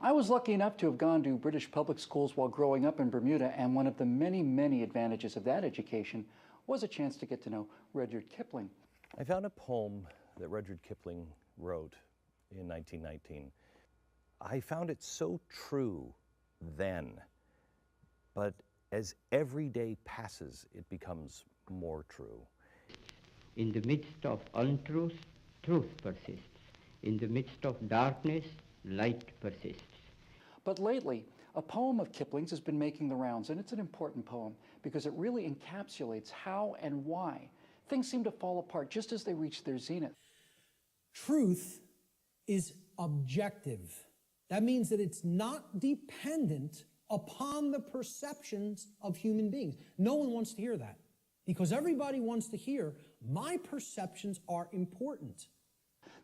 I was lucky enough to have gone to British public schools while growing up in Bermuda, and one of the many, many advantages of that education was a chance to get to know Rudyard Kipling. I found a poem that Rudyard Kipling wrote in 1919. I found it so true then, but as every day passes, it becomes more true. In the midst of untruth, truth persists. In the midst of darkness, light persists. But lately, a poem of Kipling's has been making the rounds, and it's an important poem because it really encapsulates how and why things seem to fall apart just as they reach their zenith. Truth is objective. That means that it's not dependent upon the perceptions of human beings. No one wants to hear that because everybody wants to hear, my perceptions are important.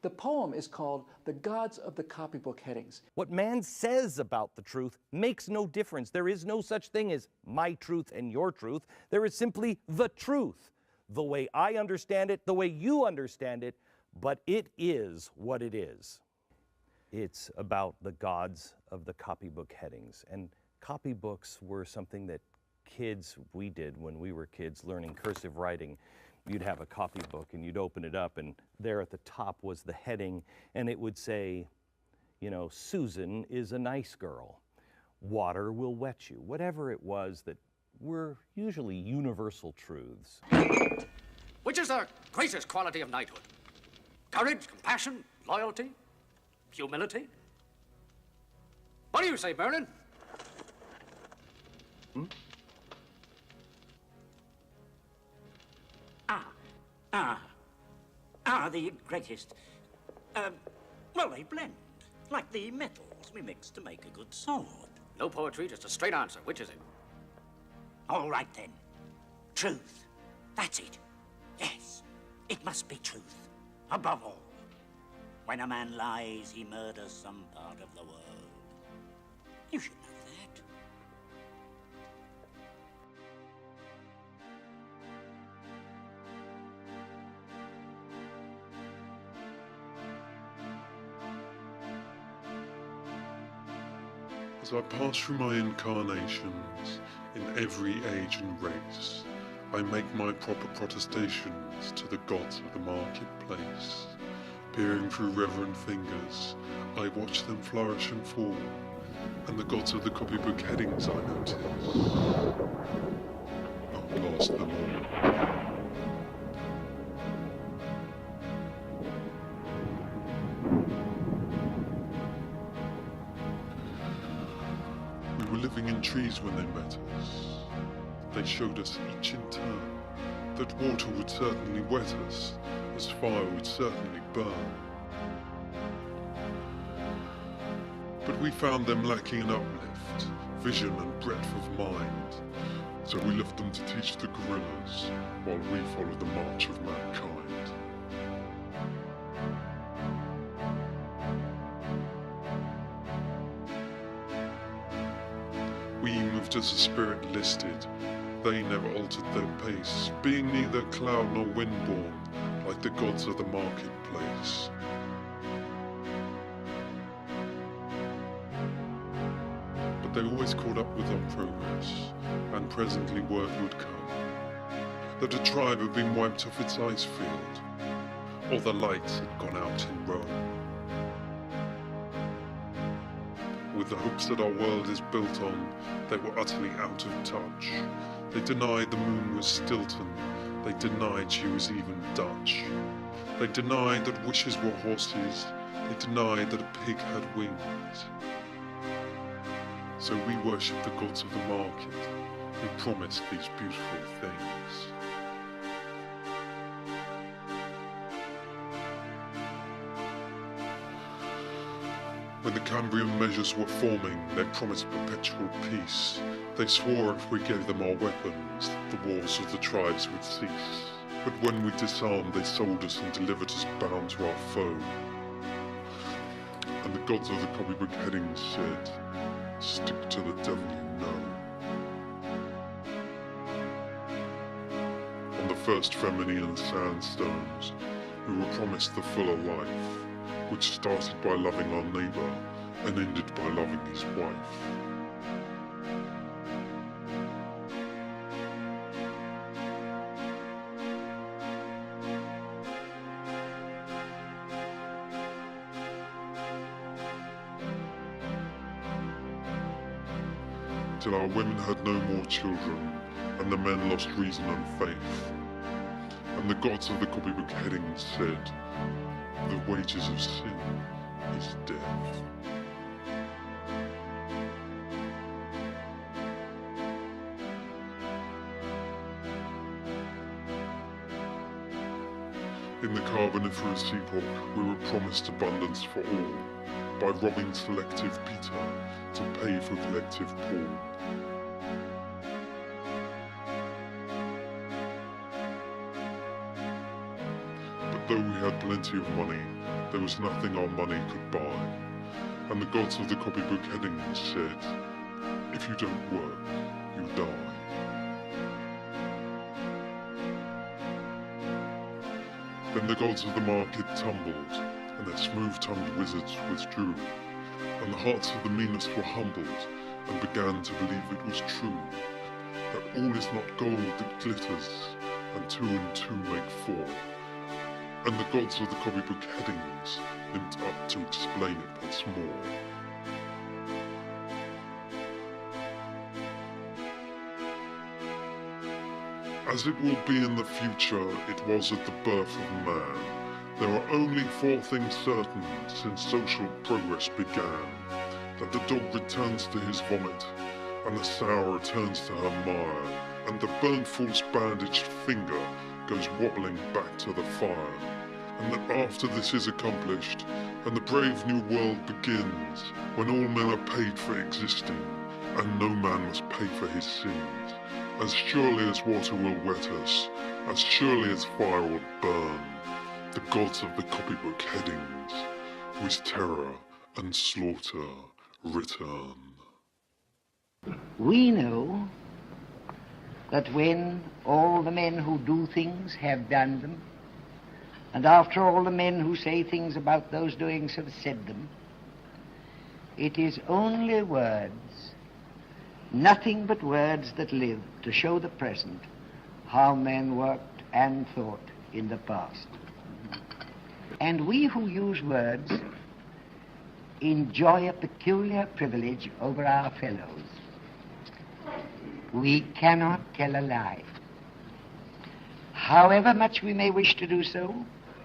The poem is called The Gods of the Copybook Headings. What man says about the truth makes no difference. There is no such thing as my truth and your truth. There is simply the truth, the way I understand it, the way you understand it, but it is what it is. It's about the gods of the copybook headings. And copybooks were something that we did when we were kids learning cursive writing. You'd have a copybook and you'd open it up, and there at the top was the heading, and it would say, you know, Susan is a nice girl. Water will wet you. Whatever it was that were usually universal truths. Which is the greatest quality of knighthood? Courage, compassion, loyalty, humility? What do you say, Merlin? The greatest. Well, they blend, like the metals we mix to make a good sword. No poetry, just a straight answer. Which is it? All right, then. Truth. That's it. Yes, it must be truth. Above all. When a man lies, he murders some part of the world. You should know that. As I pass through my incarnations in every age and race, I make my proper protestations to the gods of the marketplace. Peering through reverent fingers, I watch them flourish and fall, and the gods of the copybook headings I notice are past them all. We were living in trees when they met us. They showed us each in turn that water would certainly wet us, as fire would certainly burn. But we found them lacking an uplift, vision and breadth of mind, so we left them to teach the gorillas, while we followed the march of mankind. We moved as the spirit listed. They never altered their pace, being neither cloud nor wind-born, like the gods of the marketplace. But they always caught up with our progress, and presently word would come that a tribe had been wiped off its ice field, or the lights had gone out in Rome. With the hopes that our world is built on, they were utterly out of touch. They denied the moon was Stilton. They denied she was even Dutch. They denied that wishes were horses. They denied that a pig had wings. So we worshipped the gods of the market, who promised these beautiful things. When the Cambrian measures were forming, they promised perpetual peace. They swore if we gave them our weapons, the wars of the tribes would cease. But when we disarmed, they sold us and delivered us bound to our foe. And the gods of the copybook headings said, stick to the devil you know. On the first Feminian sandstones, we were promised the fuller life, which started by loving our neighbour and ended by loving his wife. Till our women had no more children, and the men lost reason and faith. And the gods of the copybook headings said, the wages of sin is death. In the Carboniferous epoch, we were promised abundance for all, by robbing selective Peter to pay for collective Paul. But though we had plenty of money, there was nothing our money could buy. And the gods of the copybook headings said, if you don't work, you die. Then the gods of the market tumbled, and their smooth-tongued wizards withdrew, and the hearts of the meanest were humbled, and began to believe it was true, that all is not gold that glitters, and 2 and 2 make 4. And the gods of the copybook headings limped up to explain it once more. As it will be in the future, it was at the birth of man. There are only 4 things certain since social progress began, that the dog returns to his vomit, and the sow returns to her mire, and the burnt false bandaged finger goes wobbling back to the fire, and that after this is accomplished, and the brave new world begins, when all men are paid for existing, and no man must pay for his sins, as surely as water will wet us, as surely as fire will burn, the gods of the copybook headings, with terror and slaughter return. We know that when all the men who do things have done them, and after all the men who say things about those doings have said them, it is only words, nothing but words that live to show the present how men worked and thought in the past. And we who use words enjoy a peculiar privilege over our fellows. We cannot tell a lie. However much we may wish to do so,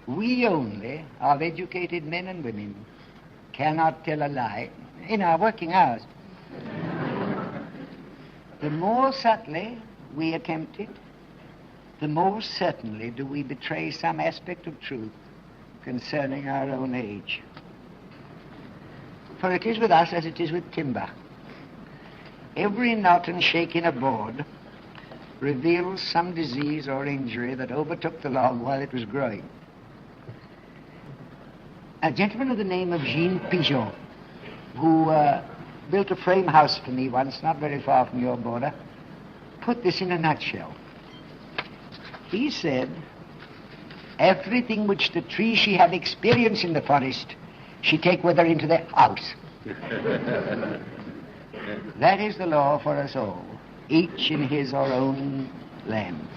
we only, of educated men and women, cannot tell a lie in our working hours. The more subtly we attempt it, the more certainly do we betray some aspect of truth concerning our own age. For it is with us as it is with timber. Every knot and shake in a board reveals some disease or injury that overtook the log while it was growing. A gentleman of the name of Jean Pigeon, who built a frame house for me once, not very far from your border, put this in a nutshell. He said, everything which the tree she had experienced in the forest, she take with her into the house. That is the law for us all, each in his or own land.